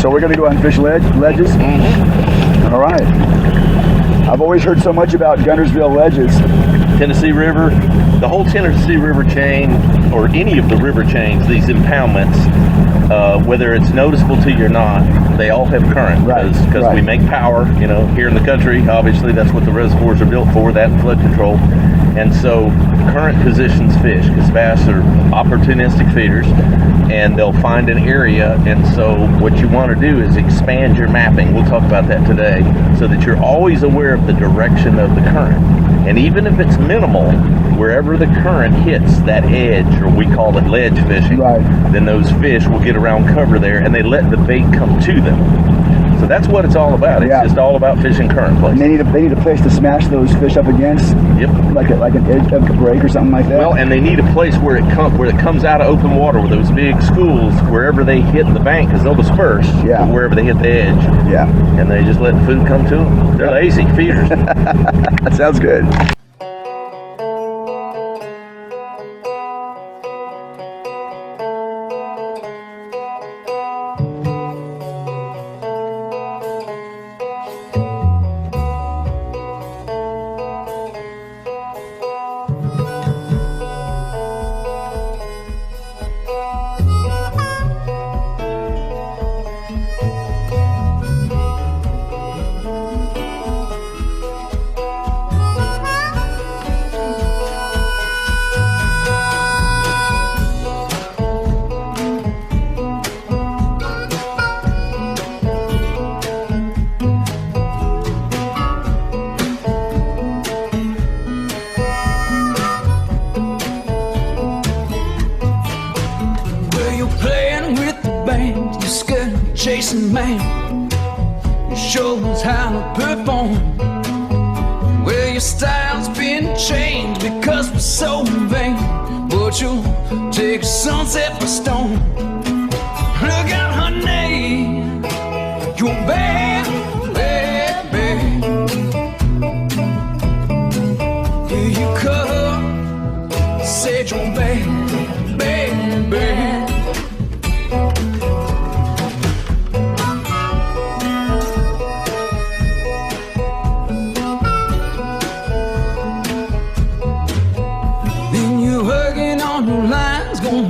So we're going to go and fish ledges? Mm-hmm. All right. I've always heard so much about Guntersville ledges. Tennessee River, the whole Tennessee River chain, or any of the river chains, these impoundments, whether it's noticeable to you or not, they all have current. Because we make power, here in the country. Obviously, that's what the reservoirs are built for, that and flood control. And so current positions fish, because bass are opportunistic feeders, and they'll find an area. And so what you want to do is expand your mapping. We'll talk about that today, so that you're always aware of the direction of the current. And even if it's minimal, wherever the current hits that edge, or we call it ledge fishing, then those fish will get around cover there, and they let the bait come to them. So that's what it's all about. It's just all about fishing current places. And they need a place to smash those fish up against. Yep. Like an edge of a break or something like that. Well, and they need a place where it comes out of open water, where those big schools, wherever they hit the bank, because they'll disperse. Yeah. Wherever they hit the edge. Yeah. And they just let the food come to them. They're lazy feeders. That sounds good. Chasing man, you show us how to perform. Well, your style's been changed because we're so vain, but you'll take sunset by storm. Look out, honey, you're bad, bad, bad. Here you come, said you're bad, bad, bad.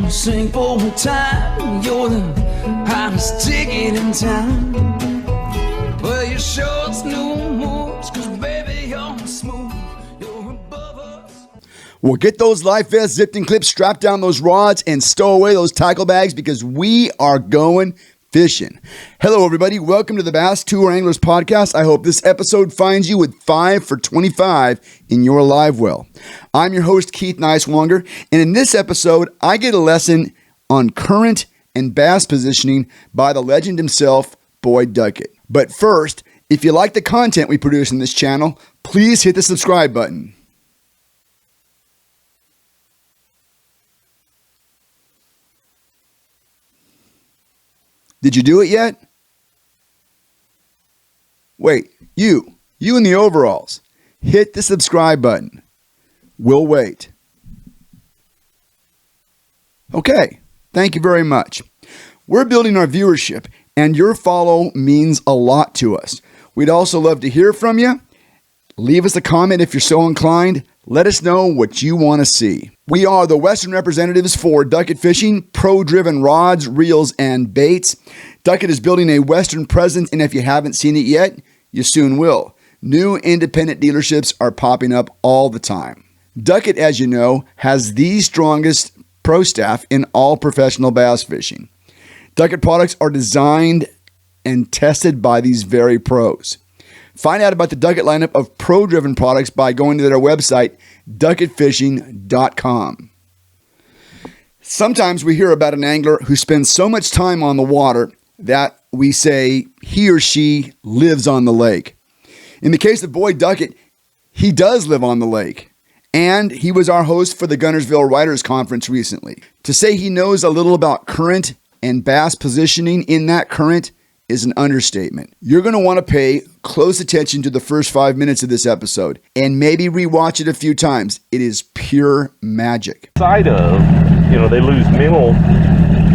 Sing for a time, you're the hottest ticket in town. Well, you show us new moves, cause baby, you're smooth, you're above us. Well, get those life vests zipped and clipped, strap down those rods, and stow away those tackle bags, because we are going fishing. Hello, everybody. Welcome to the Bass Tour Anglers Podcast. I hope this episode finds you with 5 for 25 in your live well. I'm your host, Keith Nicewonger, and in this episode, I get a lesson on current and bass positioning by the legend himself, Boyd Duckett. But first, if you like the content we produce in this channel, please hit the subscribe button. Did you do it yet? Wait, you in the overalls, hit the subscribe button. We'll wait. Okay, thank you very much. We're building our viewership, and your follow means a lot to us. We'd also love to hear from you. Leave us a comment if you're so inclined. Let us know what you want to see. We are the Western representatives for Duckett Fishing, pro-driven rods, reels, and baits. Duckett is building a Western presence, and if you haven't seen it yet, you soon will. New independent dealerships are popping up all the time. Duckett, as you know, has the strongest pro staff in all professional bass fishing. Duckett products are designed and tested by these very pros. Find out about the Duckett lineup of pro-driven products by going to their website, duckettfishing.com. Sometimes we hear about an angler who spends so much time on the water that we say he or she lives on the lake. In the case of Boyd Duckett, he does live on the lake. And he was our host for the Guntersville Writers Conference recently. To say he knows a little about current and bass positioning in that current is an understatement. You're going to want to pay close attention to the first 5 minutes of this episode and maybe rewatch it a few times. It is pure magic. Side of, they lose mental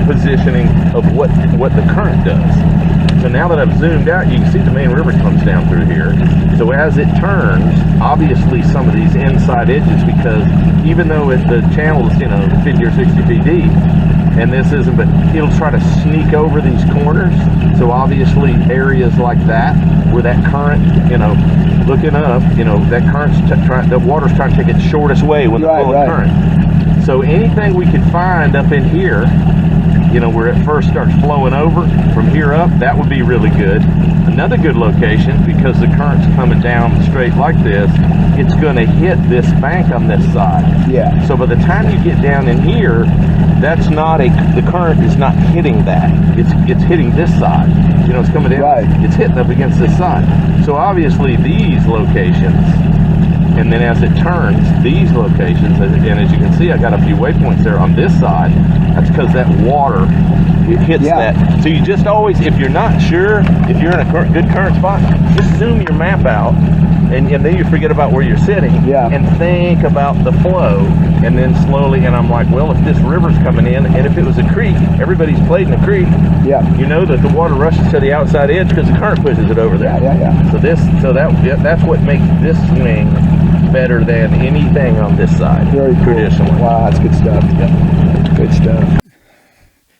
positioning of what the current does. So now that I've zoomed out, you can see the main river comes down through here. So as it turns, obviously some of these inside edges, because even though the channel is, 50 or 60 feet deep, and this isn't, but it'll try to sneak over these corners. So obviously areas like that, where that current, looking up, that current's the water's trying to take its shortest way when they're flowing current. So anything we could find up in here, where it first starts flowing over from here up, that would be really good. Another good location, because the current's coming down straight like this, it's going to hit this bank on this side. Yeah. So by the time you get down in here, the current is not hitting that. It's hitting this side. It's coming down. Right. It's hitting up against this side. So obviously these locations, and then as it turns, these locations, and as you can see, I got a few waypoints there on this side. That's because that water, it hits that. So you just always, if you're not sure, if you're in a good current spot, just zoom your map out, and then you forget about where you're sitting, and think about the flow, and then slowly, and I'm like, well, if this river's coming in, and if it was a creek, everybody's played in a creek, you know that the water rushes to the outside edge because the current pushes it over there. So that's what makes this swing better than anything on this side. Very cool. Traditionally. Wow, that's good stuff. Good stuff.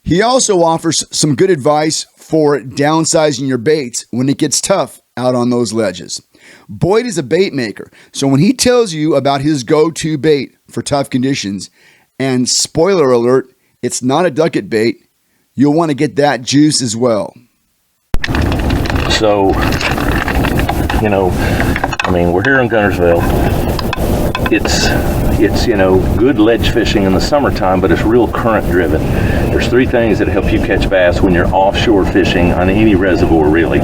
He also offers some good advice for downsizing your baits when it gets tough out on those ledges. Boyd is a bait maker, so when he tells you about his go-to bait for tough conditions, and spoiler alert, it's not a Duckett bait, you'll want to get that juice as well. So, we're here in Guntersville. It's good ledge fishing in the summertime, but it's real current driven. There's three things that help you catch bass when you're offshore fishing on any reservoir, really.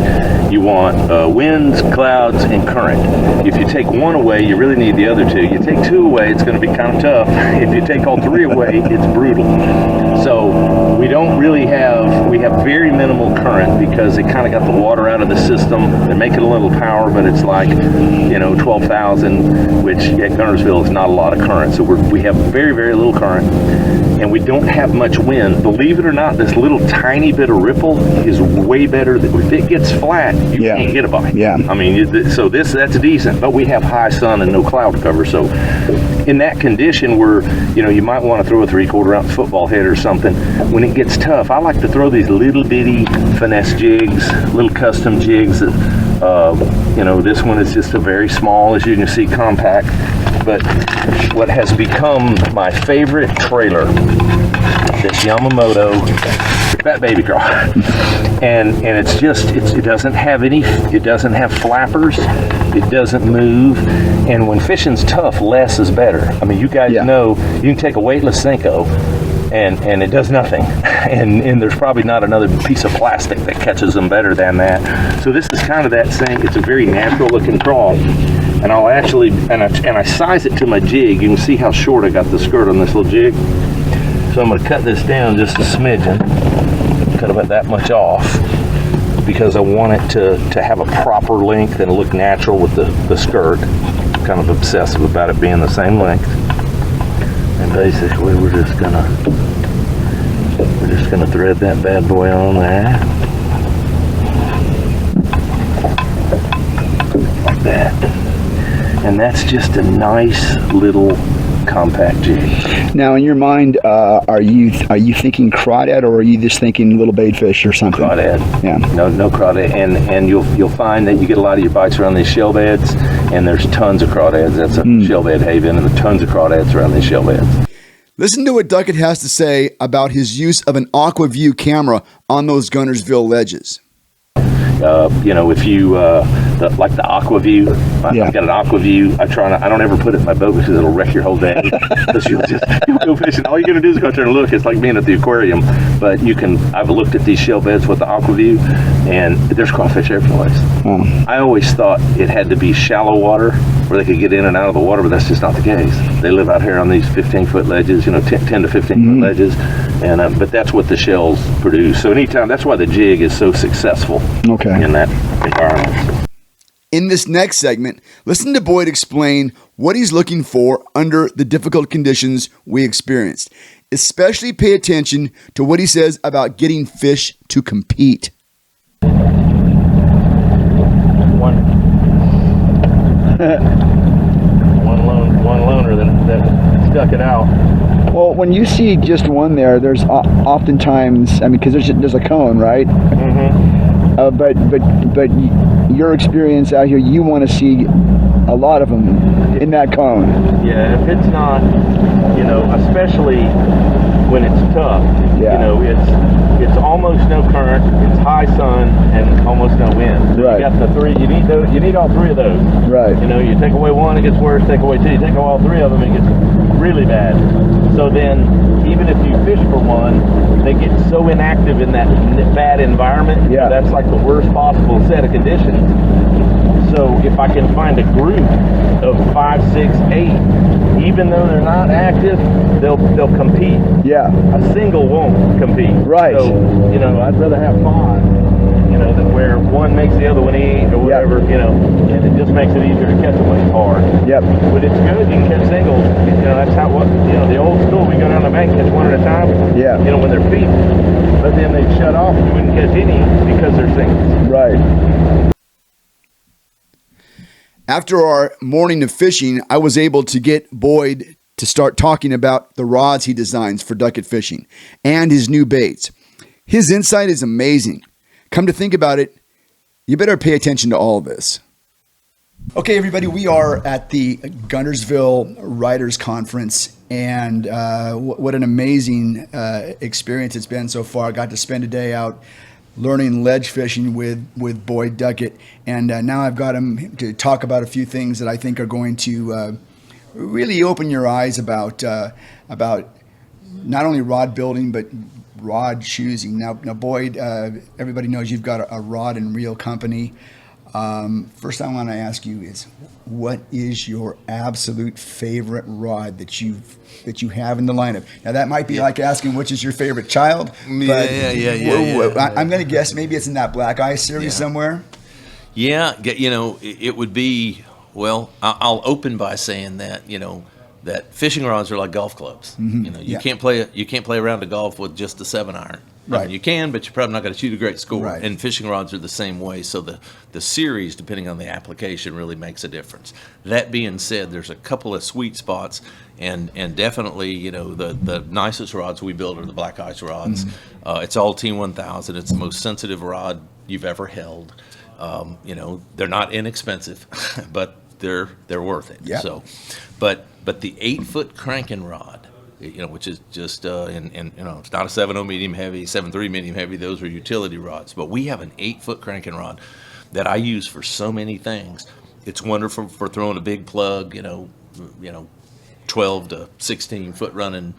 You want winds, clouds, and current. If you take one away, you really need the other two. You take two away, it's going to be kind of tough. If you take all three away, it's brutal. So we have very minimal current because they kind of got the water out of the system. They're making a little power, but it's like, 12,000, which at Guntersville is not a lot of current. So we have very, very little current, and we don't have much wind. Believe it or not, this little tiny bit of ripple is way better than if it gets flat, you can't get a bite. So that's decent, but we have high sun and no cloud cover. So in that condition where, you might want to throw a 3/4 ounce football head or something, when it gets tough, I like to throw these little bitty finesse jigs, little custom jigs that, this one is just a very small, as you can see, compact. But what has become my favorite trailer, this Yamamoto Fat Baby Craw, and it doesn't have flappers, it doesn't move, and when fishing's tough, less is better. You guys know you can take a weightless Senko and it does nothing, and there's probably not another piece of plastic that catches them better than that. So this is kind of that same. It's a very natural looking crawl, and I'll actually I size it to my jig. You can see how short I got the skirt on this little jig. So I'm going to cut this down just a smidgen, cut about that much off, because I want it to have a proper length and look natural with the skirt. I'm kind of obsessive about it being the same length. And basically we're just gonna thread that bad boy on there. Like that. And that's just a nice little compact jig. Now, in your mind, are you thinking crawdad, or are you just thinking little bait fish or something? Crawdad. Yeah. No crawdad, and you'll find that you get a lot of your bites around these shell beds, and there's tons of crawdads. That's a shell bed haven, and there's tons of crawdads around these shell beds. Listen to what Duckett has to say about his use of an AquaView camera on those Guntersville ledges. If you like the AquaView, I've got an AquaView. I don't ever put it in my boat because it'll wreck your whole day. Because you'll go fishing. All you're gonna do is go out there and look. It's like being at the aquarium. But I've looked at these shell beds with the AquaView, and there's crawfish every place. I always thought it had to be shallow water where they could get in and out of the water, but that's just not the case. They live out here on these 15-foot ledges, 10 to 15-foot ledges, and but that's what the shells produce. So that's why the jig is so successful in that environment. In this next segment, listen to Boyd explain what he's looking for under the difficult conditions we experienced. Especially pay attention to what he says about getting fish to compete. one loner that stuck it out. Well, when you see just one there's oftentimes, I mean, because there's a cone, right? Mm-hmm. But your experience out here, you want to see a lot of them in that cone. Yeah, if it's not, especially when it's tough, it's almost no current, it's high sun, and almost no wind. So right. You got the three. You need all three of those. Right. You take away one, it gets worse. Take away two, you take away all three of them, it gets really bad. So then, even if you fish for one, they get so inactive in that bad environment. Yeah. That's like the worst possible set of conditions. So if I can find a group of 5, 6, 8, even though they're not active, they'll compete. Yeah. A single won't compete. Right. So, I'd rather have 5, than where one makes the other one eat or whatever, and it just makes it easier to catch them when it's hard. Yep. But it's good, you can catch singles. That's how, the old school, we go down the bank, catch one at a time. Yeah. When they're feeding. But then they shut off and you wouldn't catch any because they're singles. Right. After our morning of fishing, I was able to get Boyd to start talking about the rods he designs for Duckett fishing and his new baits. His insight is amazing. Come to think about it, you better pay attention to all of this. Okay, everybody, we are at the Guntersville Writers Conference, and what an amazing experience it's been so far. I got to spend a day out learning ledge fishing with Boyd Duckett, and now I've got him to talk about a few things that I think are going to really open your eyes about not only rod building but rod choosing. Now Boyd, everybody knows you've got a rod and reel company. First I want to ask you is, what is your absolute favorite rod that you have in the lineup? Now that might be like asking which is your favorite child. But I'm going to guess maybe it's in that Black Ice series somewhere. Yeah, it would be, well, I'll open by saying that, that fishing rods are like golf clubs. Mm-hmm. You can't play around a golf with just a 7-iron. Right. I mean, you can, but you're probably not going to shoot a great score. Right. And fishing rods are the same way. So the series, depending on the application, really makes a difference. That being said, there's a couple of sweet spots, and definitely, the nicest rods we build are the Black Ice rods. Mm-hmm. It's all T1000. It's the most sensitive rod you've ever held. They're not inexpensive, but they're worth it. Yeah. So, but the 8-foot cranking rod, which is just it's not a 7.0 medium heavy, 7.3 medium heavy. Those are utility rods. But we have an 8-foot cranking rod that I use for so many things. It's wonderful for throwing a big plug, 12 to 16 foot running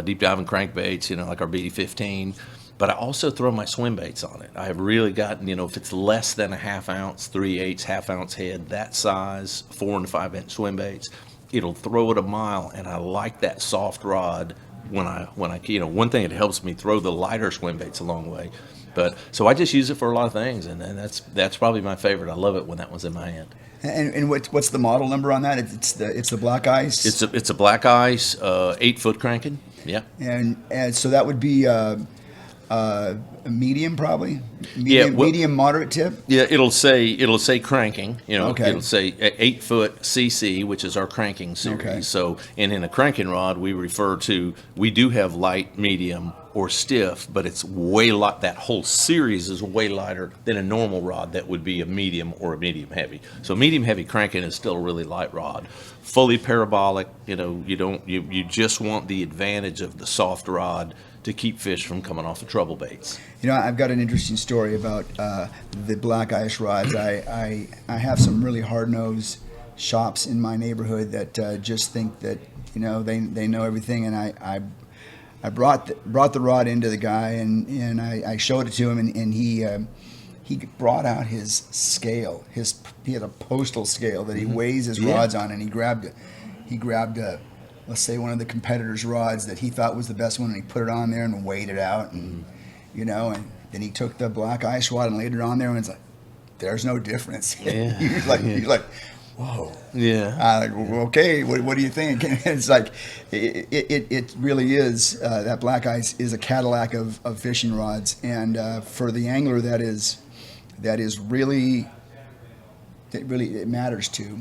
deep diving crankbaits, like our BD15. But I also throw my swim baits on it. I have really gotten, if it's less than a half ounce, 3/8 half ounce head, that size, 4 and 5 inch swim baits, it'll throw it a mile. And I like that soft rod when I one thing, it helps me throw the lighter swim baits a long way. But so I just use it for a lot of things, and that's probably my favorite. I love it when that one's in my hand. And what's the model number on that? It's the Black Ice. It's a Black Ice 8-foot cranking. Yeah. And so that would be a medium, probably medium moderate tip. Yeah, it'll say cranking. Okay. It'll say 8-foot CC, which is our cranking series. Okay. So, and in a cranking rod, we do have light, medium, or stiff, but it's way light. That whole series is way lighter than a normal rod that would be a medium or a medium heavy. So medium heavy cranking is still a really light rod, fully parabolic. You just want the advantage of the soft rod to keep fish from coming off the trouble baits. I've got an interesting story about the Black Ice rods. I have some really hard-nosed shops in my neighborhood that just think that they know everything, and I brought the rod into the guy, and I showed it to him, and he brought out his scale. He had a postal scale that he weighs his rods on, and he grabbed let's say one of the competitor's rods that he thought was the best one, and he put it on there and weighed it out, and and then he took the Black Ice rod and laid it on there, and it's like, there's no difference. Yeah. He's like, whoa. Yeah. Okay, what do you think? And it's like, it really is, that Black Ice is a Cadillac of fishing rods, and for the angler that is really it matters to.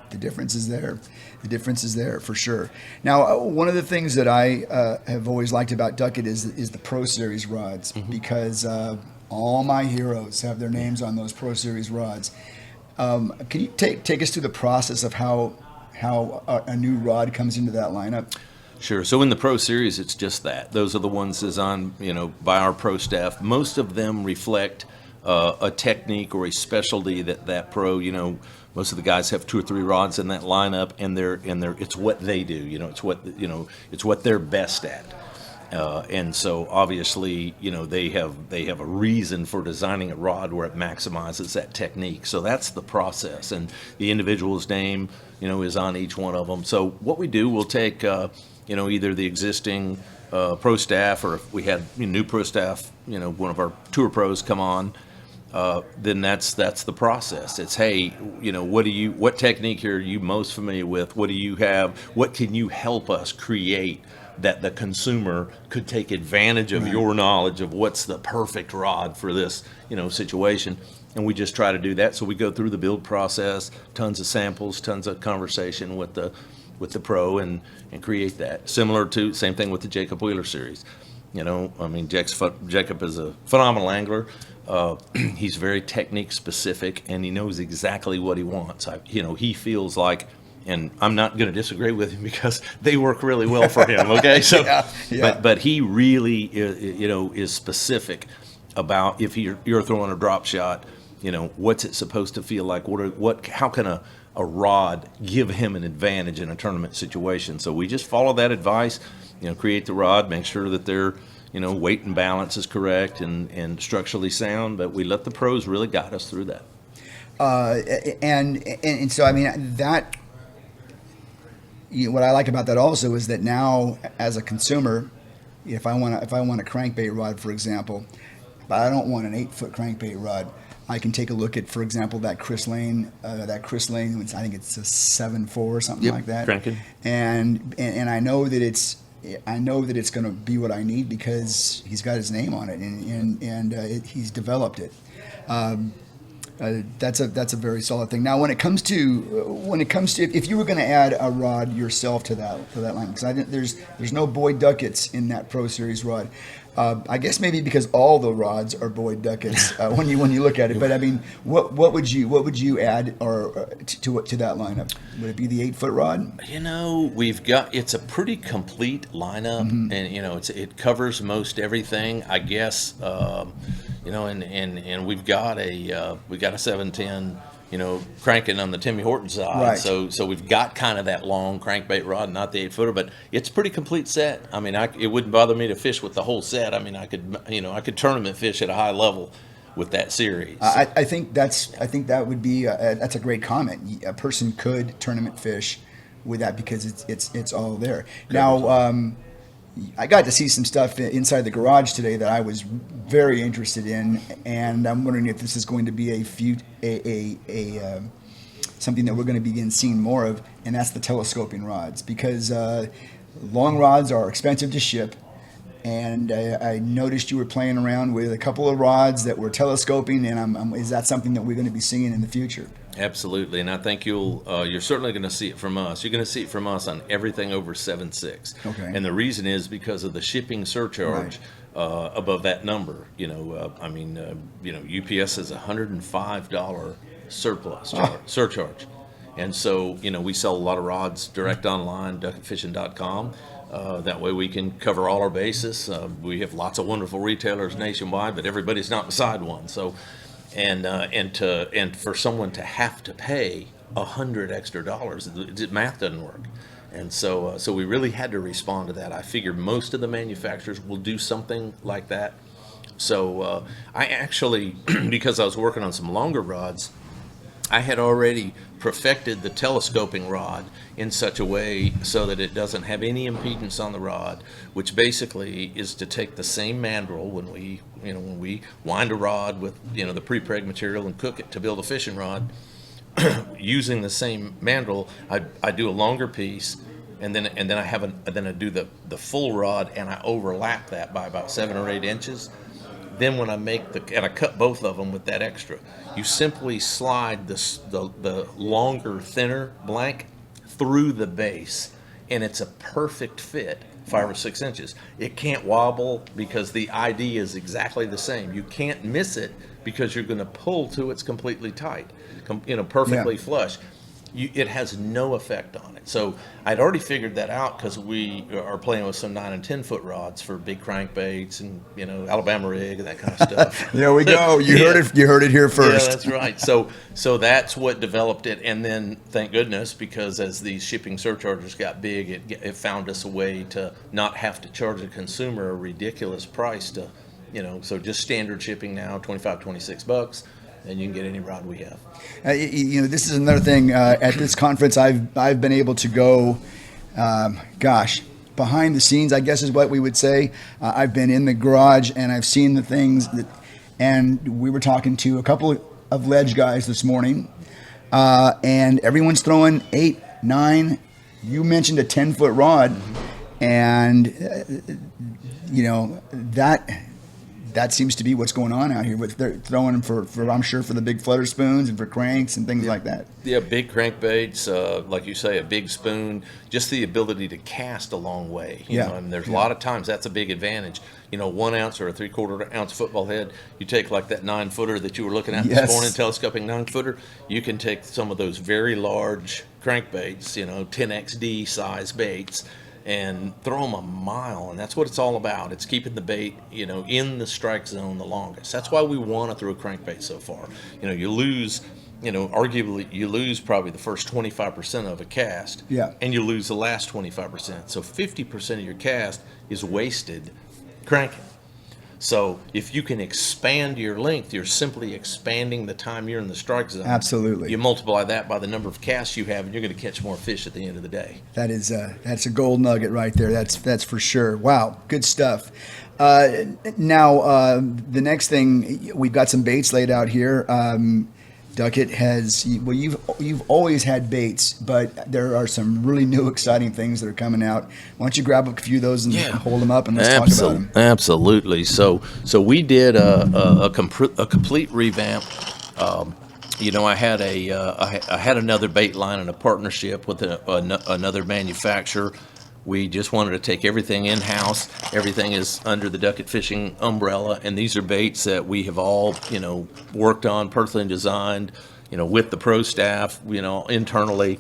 The difference is there. The difference is there for sure. Now, one of the things that I have always liked about Duckett is the Pro Series rods, because all my heroes have their names on those Pro Series rods. Can you take us through the process of how a new rod comes into that lineup? Sure. So in the Pro Series, it's just that. Those are the ones designed, by our pro staff. Most of them reflect a technique or a specialty that pro, most of the guys have 2 or 3 rods in that lineup, and it's what they do. It's what they're best at. And so obviously, they have a reason for designing a rod where it maximizes that technique. So that's the process, and the individual's name, is on each one of them. So what we do, we'll take, either the existing pro staff, or if we had new pro staff, one of our tour pros come on, then that's the process. It's, hey, what technique here are you most familiar with? What do you have? What can you help us create that the consumer could take advantage of your knowledge of what's the perfect rod for this, situation? And we just try to do that. So we go through the build process, tons of samples, tons of conversation with the pro, and create that. Similar to, same thing with the Jacob Wheeler series. Jacob is a phenomenal angler. He's very technique specific, and he knows exactly what he wants. He feels like, and I'm not going to disagree with him because they work really well for him. Okay, so but he really is specific about, if you're throwing a drop shot, what's it supposed to feel like? How can a rod give him an advantage in a tournament situation? So we just follow that advice, create the rod, make sure that their weight and balance is correct and structurally sound, but we let the pros really guide us through that. And so, that, what I like about that also is that now, as a consumer, if I want a crankbait rod, for example, but I don't want an 8-foot crankbait rod, I can take a look at, for example, that Chris Lane, I think it's a 7.4 or something like that. Cranking. And I know that it's going to be what I need because he's got his name on it, and he's developed it. That's a very solid thing. Now, when it comes to if you were going to add a rod yourself to that line, because there's no Boyd Ducketts in that Pro Series rod. I guess maybe because all the rods are Boyd Ducketts when you look at it. But what would you add or to that lineup? Would it be the 8-foot rod? It's a pretty complete lineup, and it covers most everything, I guess. And we've got a 710. Cranking on the Timmy Horton side. Right. So we've got kind of that long crankbait rod, not the 8-footer, but it's a pretty complete set. It wouldn't bother me to fish with the whole set. I could tournament fish at a high level with that series. I think that would be that's a great comment. A person could tournament fish with that because it's all there. Now, I got to see some stuff inside the garage today that I was very interested in, and I'm wondering if this is going to be something that we're going to begin seeing more of, and that's the telescoping rods, because long rods are expensive to ship, and I noticed you were playing around with a couple of rods that were telescoping, and is that something that we're going to be seeing in the future? Absolutely, and I think you're certainly going to see it from us. You're going to see it from us on everything over 7.6. Okay. And the reason is because of the shipping surcharge above that number. UPS has $105 surcharge, and so we sell a lot of rods direct online, ducketfishing.com. That way we can cover all our bases. We have lots of wonderful retailers nationwide, but everybody's not beside one. So. And for someone to have to pay $100 extra, the math doesn't work, and so we really had to respond to that. I figured most of the manufacturers will do something like that. So I actually, because I was working on some longer rods, I had already perfected the telescoping rod in such a way so that it doesn't have any impedance on the rod, which basically is to take the same mandrel when we wind a rod with the pre-preg material and cook it to build a fishing rod. Using the same mandrel, I do a longer piece, and then I do the full rod, and I overlap that by about 7 or 8 inches. Then when I make and I cut both of them with that extra, you simply slide the longer, thinner blank through the base, and it's a perfect fit, 5 or 6 inches. It can't wobble because the ID is exactly the same. You can't miss it because you're going to pull to it's completely tight, perfectly flush. It has no effect on it. So I'd already figured that out because we are playing with some 9 and 10 foot rods for big crankbaits and Alabama rig and that kind of stuff. There we go. You heard it. You heard it here first. Yeah, that's right. So that's what developed it, and then thank goodness, because as these shipping surcharges got big, it found us a way to not have to charge the consumer a ridiculous price to, So just standard shipping now, $25-26. And you can get any rod we have. This is another thing. At this conference, I've been able to go, behind the scenes, I guess is what we would say. I've been in the garage and I've seen the things and we were talking to a couple of ledge guys this morning, and everyone's throwing 8, 9. You mentioned a 10-foot rod, and that seems to be what's going on out here. They're throwing them for I'm sure for the big flutter spoons and for cranks and things like that. Yeah, big crankbaits, like you say, a big spoon, just the ability to cast a long way. And there's a lot of times that's a big advantage. 1 ounce or a 3/4 ounce football head, you take like that 9-footer that you were looking at this morning, telescoping 9-footer, you can take some of those very large crankbaits, 10XD size baits, and throw them a mile, and that's what it's all about. It's keeping the bait, in the strike zone the longest. That's why we want to throw a crankbait so far. You lose, arguably you lose probably the first 25% of a cast, and you lose the last 25%. So 50% of your cast is wasted cranking. So if you can expand your length, you're simply expanding the time you're in the strike zone. Absolutely. You multiply that by the number of casts you have, and you're going to catch more fish at the end of the day. That's a gold nugget right there. That's for sure. Wow, good stuff. Now, the next thing, we've got some baits laid out here. Duckett has, you've always had baits, but there are some really new, exciting things that are coming out. Why don't you grab a few of those and hold them up and let's talk about them? Absolutely. So we did a complete revamp. I had another bait line in a partnership with another manufacturer. We just wanted to take everything in-house. Everything is under the Duckett Fishing umbrella, and these are baits that we have all, worked on, personally designed, with the pro staff, internally,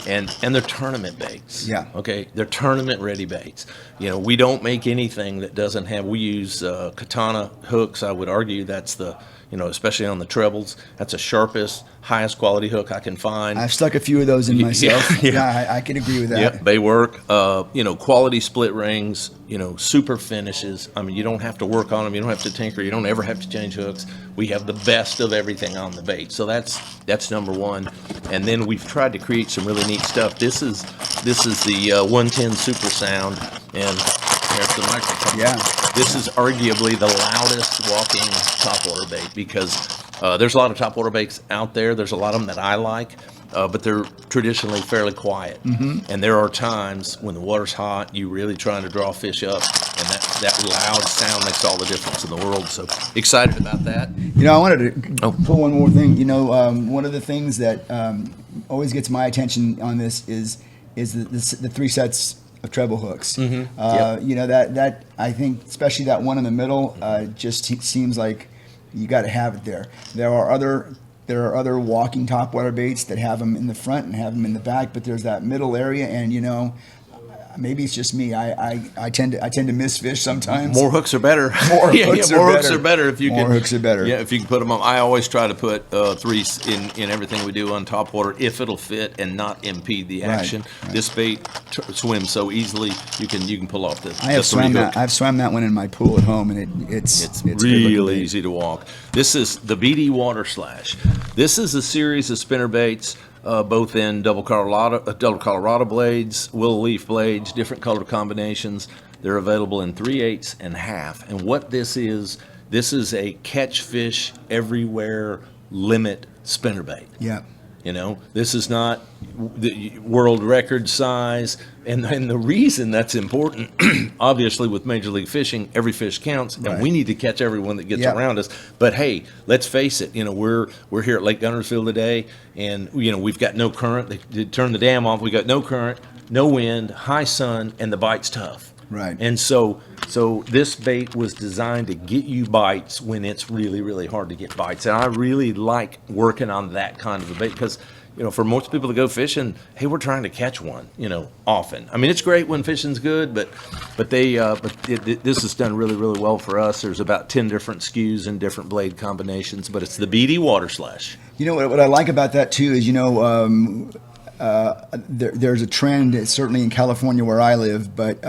and they're tournament baits. Yeah. Okay, they're tournament-ready baits. We don't make anything that doesn't have. We use katana hooks. I would argue that's the, especially on the trebles, that's the sharpest, highest quality hook I can find. I've stuck a few of those in myself. Yeah, I can agree with that. Yep, they work. Quality split rings, super finishes. I mean, you don't have to work on them. You don't have to tinker. You don't ever have to change hooks. We have the best of everything on the bait. So that's number one. And then we've tried to create some really neat stuff. This is the 110 Super Sound, and there's the microphone. Yeah. This is arguably the loudest walking topwater bait because there's a lot of topwater baits out there. There's a lot of them that I like, but they're traditionally fairly quiet. Mm-hmm. And there are times when the water's hot, you're really trying to draw fish up, and that loud sound makes all the difference in the world. So excited about that. I wanted to pull one more thing. One of the things that always gets my attention on this is the 3 sets of treble hooks. Mm-hmm. That I think, especially that one in the middle, just seems like you got to have it there. There are other walking topwater baits that have them in the front and have them in the back, but there's that middle area, and maybe it's just me. I tend to miss fish sometimes. More hooks are better. More hooks are better. If you more hooks are better. Yeah, if you can put them on. I always try to put 3s in everything we do on topwater if it'll fit and not impede the action. Right. This bait swims so easily you can pull off the 3 hook. I've swam that one in my pool at home, and it's real easy to walk. This is the BD Water Slash. This is a series of spinner baits. Both in double Colorado blades, willow leaf blades, different color combinations. They're available in 3/8 and half. And what this is a catch fish everywhere limit spinnerbait. Yeah. You know, this is not the world record size. And the reason that's important, obviously with Major League Fishing, every fish counts, and we need to catch everyone that gets around us. But hey, let's face it, you know, we're here at Lake Guntersville today, and you know, we've got no current. They turned the dam off. We got no current, no wind, high sun, and the bite's tough. Right. And so this bait was designed to get you bites when it's really, really hard to get bites. And I really like working on that kind of a bait because, you know, for most people to go fishing, hey, we're trying to catch one, you know, often. I mean, it's great when fishing's good, but this is done really, really well for us. There's about 10 different SKUs and different blade combinations, but it's the BD Water Slash. You know, what I like about that too is, you know, there's a trend, certainly in California where I live, but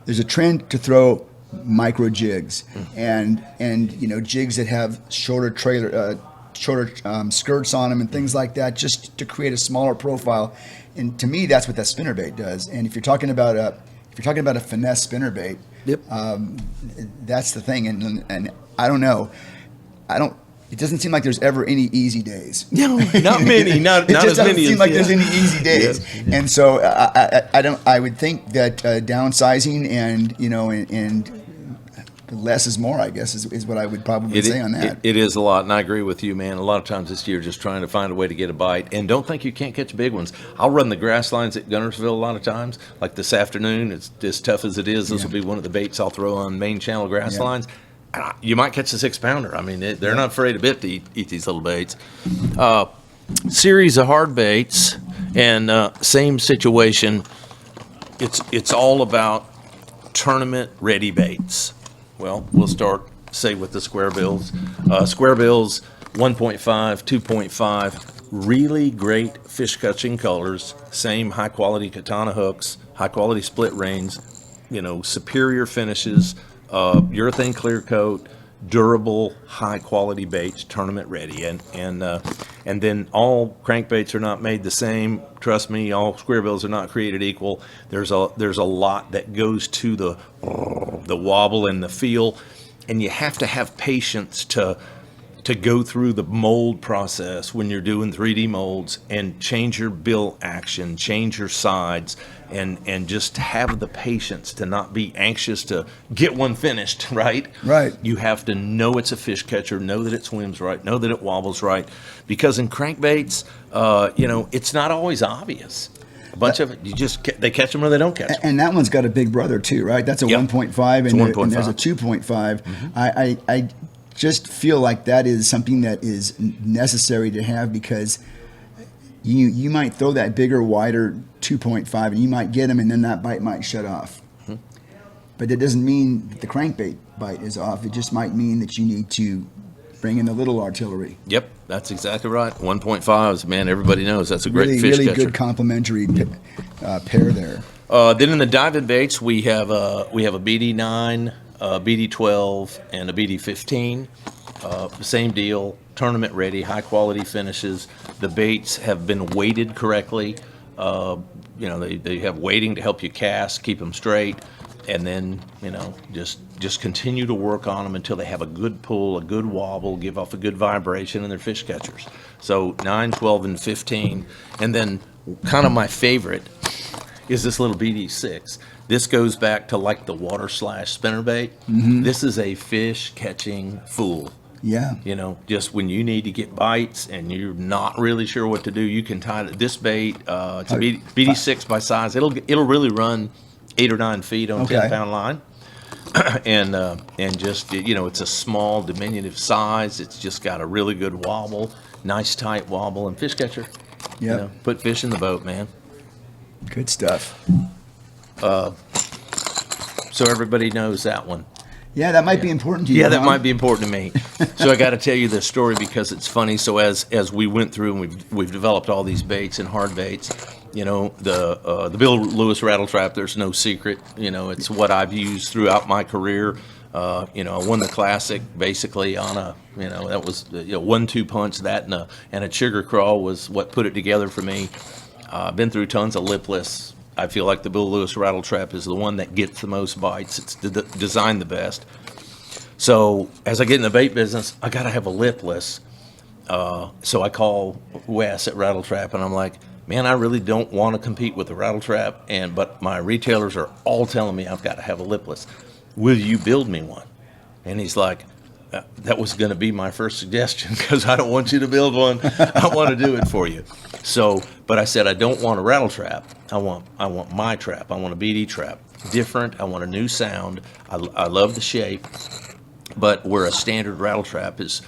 there's a trend to throw micro jigs and you know, jigs that have shorter skirts on them and things like that, just to create a smaller profile. And to me, that's what that spinnerbait does. And if you're talking about a finesse spinnerbait, that's the thing. And I don't know, it doesn't seem like there's ever any easy days. No, not many. Not it just as doesn't many. seem like there's any easy days. Yeah. And so I would think that downsizing and, you know, and less is more, I guess, is what I would probably say on that. It is a lot, and I agree with you, man. A lot of times this year, just trying to find a way to get a bite, and don't think you can't catch big ones. I'll run the grass lines at Guntersville a lot of times. Like this afternoon, it's as tough as it is. This will be one of the baits I'll throw on main channel grass lines. You might catch a 6-pounder. I mean, they're not afraid a bit to eat these little baits. Series of hard baits, and same situation. It's all about tournament ready baits. Well, we'll start, say, with the square bills. Square bills, 1.5, 2.5, really great fish catching colors. Same high quality katana hooks, high quality split reins. You know, superior finishes. Urethane clear coat, durable, high quality baits, tournament ready, and then all crankbaits are not made the same. Trust me, all square bills are not created equal. There's a lot that goes to the wobble and the feel, and you have to have patience to go through the mold process when you're doing 3D molds and change your bill action, change your sides, and just have the patience to not be anxious to get one finished, right? Right. You have to know it's a fish catcher, know that it swims right, know that it wobbles right, because in crankbaits, you know, it's not always obvious. A bunch of it, they catch them or they don't catch them. And that one's got a big brother too, right? That's a 1.5, and there's a 2.5. I just feel like that is something that is necessary to have, because you might throw that bigger, wider 2.5 and you might get them, and then that bite might shut off. But it doesn't mean that the crankbait bite is off. It just might mean that you need to bring in the little artillery. Yep, that's exactly right. 1.5s, man, everybody knows that's a great fish really catcher. Good complementary pair there. Then in the diving baits, we have a BD9, a BD12, and a BD15. Same deal, tournament ready, high quality finishes. The baits have been weighted correctly. You know, they have weighting to help you cast, keep them straight, and then, you know, just continue to work on them until they have a good pull, a good wobble, give off a good vibration, and they're fish catchers. So 9, 12, and 15. And then kind of my favorite is this little BD6. This goes back to like the water slash spinnerbait. This is a fish catching fool. Yeah. You know, just when you need to get bites and you're not really sure what to do, you can tie this bait. It's a BD6 by size. It'll really run 8 or 9 feet on 10-pound line. and just, you know, it's a small diminutive size. It's just got a really good wobble, nice tight wobble, and fish catcher. Yeah. You know, put fish in the boat, man. Good stuff. So everybody knows that one. Yeah, that might be important to you. Yeah, that huh? might be important to me. So I got to tell you this story because it's funny. So as we went through and we've developed all these baits and hard baits, you know, the Bill Lewis rattle trap, there's no secret. You know, it's what I've used throughout my career. You know, I won the classic basically on a, you know, that was, you know, 1-2 punch. That and a chigger crawl was what put it together for me. I've been through tons of lipless. I feel like the Bill Lewis rattle trap is the one that gets the most bites. It's designed the best. So as I get in the bait business, I got to have a lipless. So I call Wes at Rattle Trap, and I'm like, man, I really don't want to compete with the Rattle Trap, but my retailers are all telling me I've got to have a lipless. Will you build me one? And he's like, that was going to be my first suggestion, because I don't want you to build one. I want to do it for you. So, but I said, I don't want a Rattle Trap. I want my trap. I want a BD trap. Different. I want a new sound. I love the shape. But where a standard Rattle Trap is,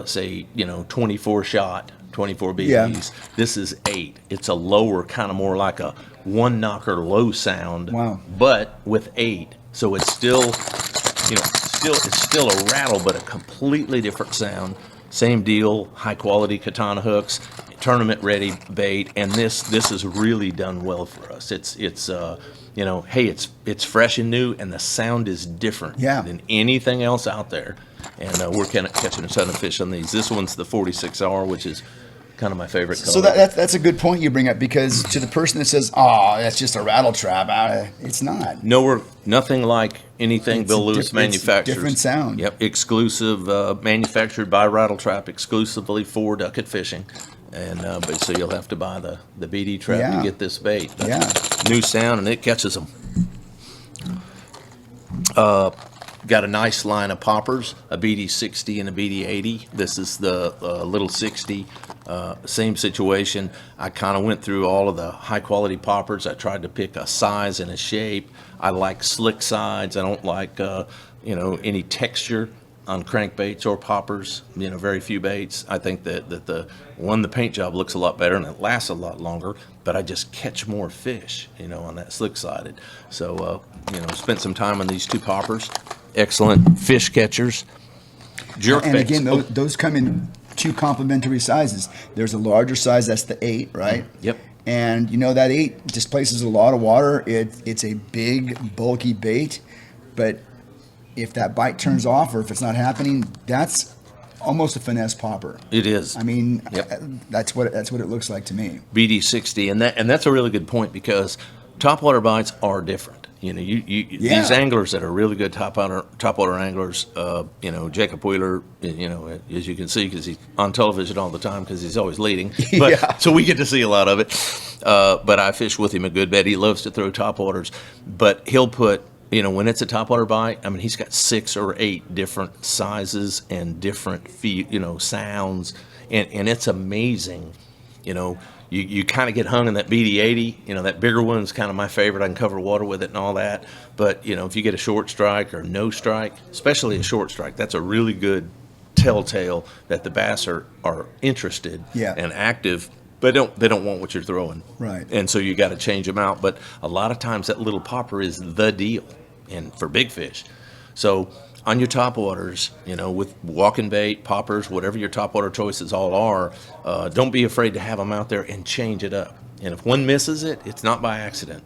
say, 24 shot, 24 BDs, Yeah. this is 8. It's a lower, kind of more like a one knocker low sound. Wow. But with 8. So it's still, it's still a rattle, but a completely different sound. Same deal, high quality katana hooks, tournament ready bait, and this has really done well for us. It's hey, it's fresh and new, and the sound is different than anything else out there. And we're kind of catching a ton of fish on these. This one's the 46R, which is kind of my favorite color. So that's a good point you bring up, because to the person that says, "Oh, that's just a Rattle Trap," it's not. No, we're nothing like anything Bill Lewis manufactures. Different sound. Yep, exclusive, manufactured by Rattle Trap, exclusively for Duckett fishing. And but so you'll have to buy the BD trap to get this bait. But new sound, and it catches them. Got a nice line of poppers, a BD 60 and a BD 80. This is the little 60. Same situation. I kind of went through all of the high quality poppers. I tried to pick a size and a shape. I like slick sides. I don't like any texture on crankbaits or poppers. Very few baits. I think that the paint job looks a lot better and it lasts a lot longer, but I just catch more fish, on that slick sided. So spent some time on these 2 poppers. Excellent fish catchers. Jerk and baits. again, those come in 2 complementary sizes. There's a larger size, that's the 8, right? Yep. And that 8 displaces a lot of water. It's a big, bulky bait, but if that bite turns off or if it's not happening, that's almost a finesse popper. It is. I mean, that's what it looks like to me. BD 60, and that's a really good point, because topwater bites are different. These anglers that are really good topwater anglers, Jacob Wheeler, as you can see, because he's on television all the time because he's always leading. But so we get to see a lot of it. But I fish with him a good bit. He loves to throw topwaters, but he'll put, when it's a topwater bite, I mean, he's got 6 or 8 different sizes and different sounds, and it's amazing. You kind of get hung in that BD 80, that bigger one's kind of my favorite. I can cover water with it and all that. But, if you get a short strike or no strike, especially a short strike, that's a really good telltale that the bass are interested and active, but they don't want what you're throwing. Right. And so you got to change them out. But a lot of times that little popper is the deal, and for big fish. So on your topwaters, with walking bait, poppers, whatever your topwater choices all are, don't be afraid to have them out there and change it up. And if one misses it, it's not by accident.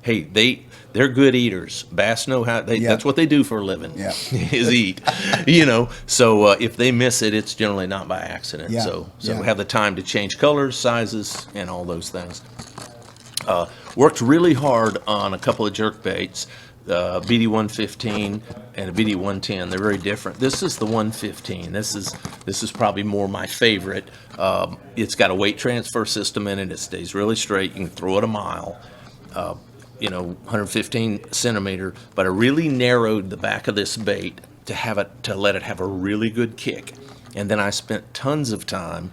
Hey, they're good eaters. Bass know how that's what they do for a living. Is eat. So if they miss it, it's generally not by accident. So have the time to change colors, sizes, and all those things. Worked really hard on a couple of jerk baits. BD 115 and a BD 110. They're very different. This is the 115. This is probably more my favorite. It's got a weight transfer system in it. It stays really straight. You can throw it a mile. 115 centimeter. But I really narrowed the back of this bait to let it have a really good kick. And then I spent tons of time,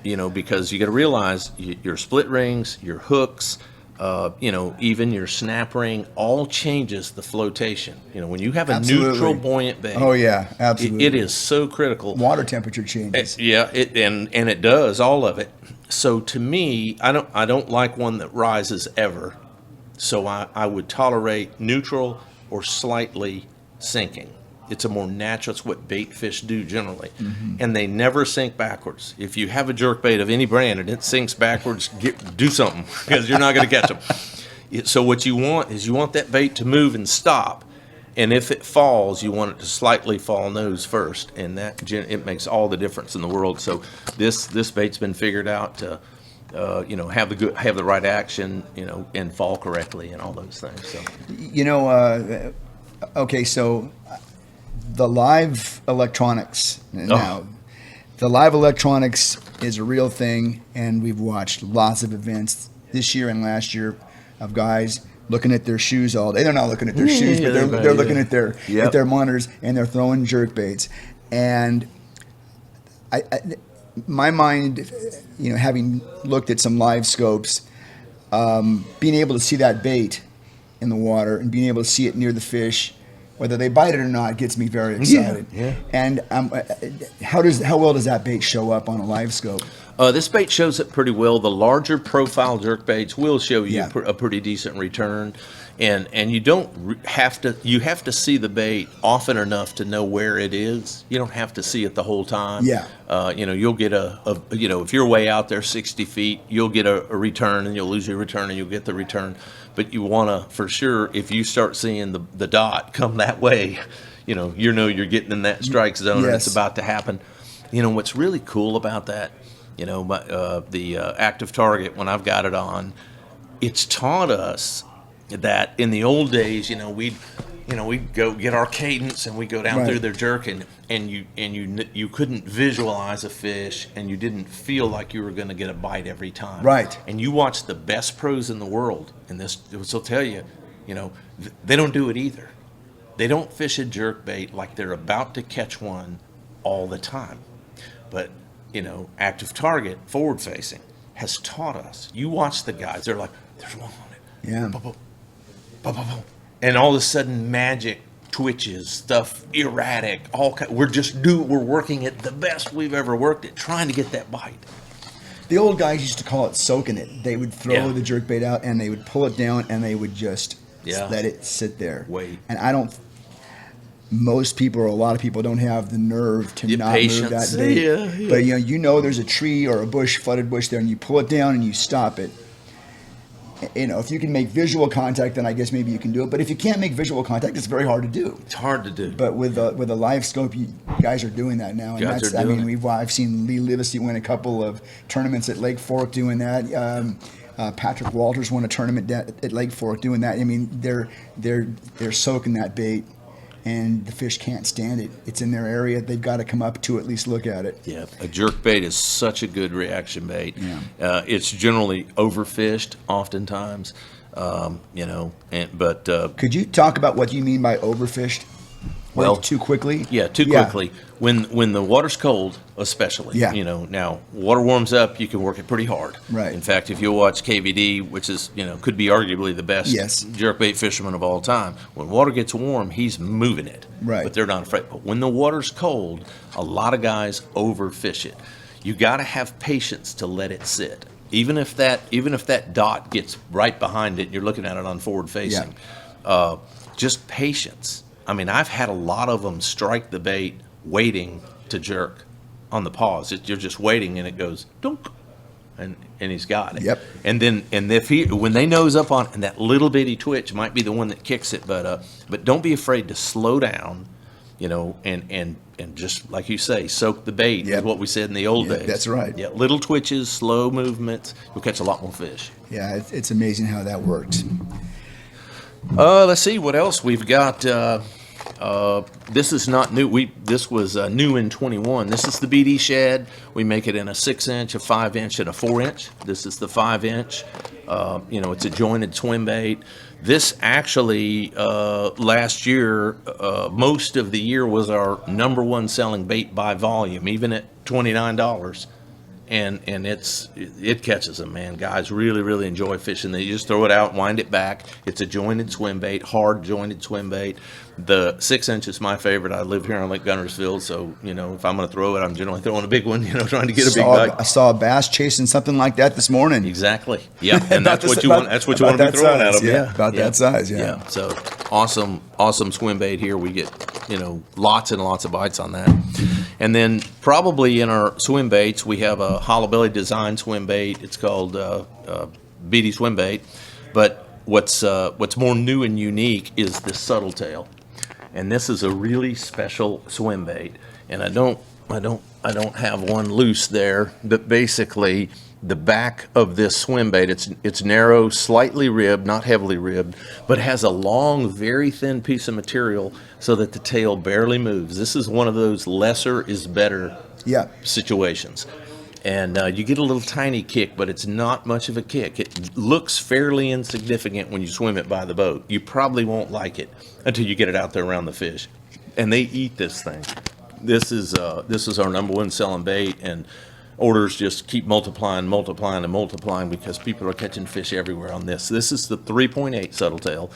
because you got to realize your split rings, your hooks, even your snap ring, all changes the flotation. When you have a neutral buoyant bait. Oh yeah, absolutely. It is so critical. Water temperature changes. And it does, all of it. So to me, I don't like one that rises ever. So I would tolerate neutral or slightly sinking. It's a more natural. It's what bait fish do generally, and they never sink backwards. If you have a jerkbait of any brand and it sinks backwards, do something, because you're not going to catch them. So what you want is that bait to move and stop, and if it falls, you want it to slightly fall nose first, and it makes all the difference in the world. So this bait's been figured out to have the right action, and fall correctly and all those things. So okay, so the live electronics now, the live electronics is a real thing, and we've watched lots of events this year and last year of guys looking at their shoes all day. They're not looking at their shoes, but they're looking at their monitors, and they're throwing jerk baits. And my mind, having looked at some live scopes, being able to see that bait in the water and being able to see it near the fish, whether they bite it or not, gets me very excited. Yeah. And how well does that bait show up on a live scope? This bait shows it pretty well. The larger profile jerk baits will show you a pretty decent return, and you don't have to. You have to see the bait often enough to know where it is. You don't have to see it the whole time. Yeah. You'll get if you're way out there 60 feet, you'll get a return, and you'll lose your return, and you'll get the return. But you want to, for sure, if you start seeing the dot come that way, you're getting in that strike zone, and it's about to happen. What's really cool about that, the active target, when I've got it on, it's taught us that in the old days, we'd go get our cadence and we go down through their jerk, and you couldn't visualize a fish, and you didn't feel like you were going to get a bite every time. Right. And you watch the best pros in the world, and this will tell you, they don't do it either. They don't fish a jerk bait like they're about to catch one all the time. But active target, forward facing, has taught us. You watch the guys; they're like, "There's one on it." Yeah. Boom, boom, boom, boom, boom. And all of a sudden, magic twitches, stuff erratic. We're working at the best we've ever worked at, trying to get that bite. The old guys used to call it soaking it. They would throw the jerk bait out, and they would pull it down, and they would just let it sit there. Wait. And most people, or a lot of people, don't have the nerve to not move that bait. Yeah. But there's a tree or a bush, flooded bush there, and you pull it down and you stop it. If you can make visual contact, then I guess maybe you can do it. But if you can't make visual contact, it's very hard to do. It's hard to do. But with a live scope, you guys are doing that now, and I've seen Lee Livesey win a couple of tournaments at Lake Fork doing that. Patrick Walters won a tournament at Lake Fork doing that. I mean, they're soaking that bait, and the fish can't stand it. It's in their area. They've got to come up to at least look at it. Yeah, a jerk bait is such a good reaction bait. Yeah. It's generally overfished oftentimes, but could you talk about what you mean by overfished? Well, too quickly? Yeah, too quickly. When the water's cold, especially. Yeah. Now water warms up, you can work it pretty hard. Right. In fact, if you watch KVD, which is could be arguably the best jerkbait fisherman of all time, when water gets warm, he's moving it. Right. But they're not afraid. But when the water's cold, a lot of guys overfish it. You got to have patience to let it sit. Even if that dot gets right behind it, and you're looking at it on forward facing. Just patience. I mean, I've had a lot of them strike the bait waiting to jerk on the pause. You're just waiting, and it goes dunk, and he's got it. Yep. And if when they nose up on, and that little bitty twitch might be the one that kicks it, but don't be afraid to slow down, and just like you say, soak the bait. Is what we said in the old days. That's right. Yeah, little twitches, slow movements, you'll catch a lot more fish. Yeah, it's amazing how that works. Let's see what else we've got. This is not new. This was new in 21. This is the BD shad. We make it in a 6-inch, a 5-inch, and a 4-inch. This is the 5-inch. It's a jointed swim bait. This actually last year, most of the year was our number one selling bait by volume, even at $29. And it catches them, man. Guys really, really enjoy fishing. They just throw it out, wind it back. It's a jointed swim bait, hard jointed swim bait. The 6-inch is my favorite. I live here on Lake Guntersville, so if I'm going to throw it, I'm generally throwing a big one. Trying to get a big bite. I saw a bass chasing something like that this morning. Exactly. Yeah, and that's what you want. That's what you want to be throwing at them. Yeah, about that size. Yeah. So awesome swim bait here. We get lots and lots of bites on that. And then probably in our swim baits, we have a hollow belly design swim bait. It's called BD swim bait. But what's more new and unique is this subtle tail. And this is a really special swim bait. And I don't have one loose there, but basically the back of this swim bait, it's narrow, slightly ribbed, not heavily ribbed, but has a long, very thin piece of material so that the tail barely moves. This is one of those lesser is better situations. And you get a little tiny kick, but it's not much of a kick. It looks fairly insignificant when you swim it by the boat. You probably won't like it until you get it out there around the fish. And they eat this thing. This is our number one selling bait, and orders just keep multiplying because people are catching fish everywhere on this. This is the 3.8 subtle tail.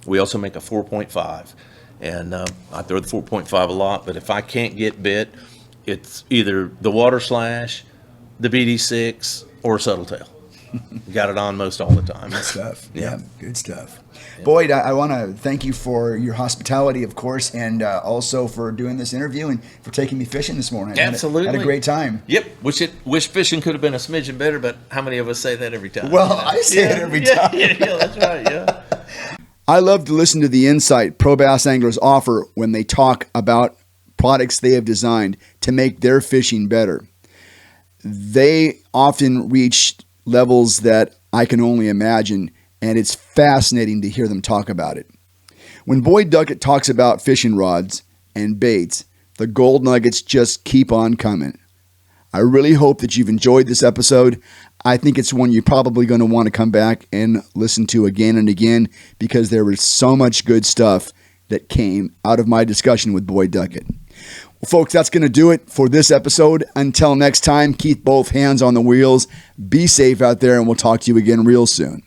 We also make a 4.5, and I throw the 4.5 a lot, but if I can't get bit, it's either the water slash, the BD6, or subtle tail. Got it on most all the time. Good stuff. Yeah, good stuff. Yeah. Boyd, I want to thank you for your hospitality, of course, and also for doing this interview and for taking me fishing this morning. Absolutely. Had a great time. Yep. Wish fishing could have been a smidgen better, but how many of us say that every time? Well, I say it every time. Yeah, that's right, yeah. I love to listen to the insight pro bass anglers offer when they talk about products they have designed to make their fishing better. They often reach levels that I can only imagine, and it's fascinating to hear them talk about it. When Boyd Duckett talks about fishing rods and baits, the gold nuggets just keep on coming. I really hope that you've enjoyed this episode. I think it's one you're probably going to want to come back and listen to again and again because there was so much good stuff that came out of my discussion with Boyd Duckett. Well, folks, that's going to do it for this episode. Until next time, keep both hands on the wheels. Be safe out there, and we'll talk to you again real soon.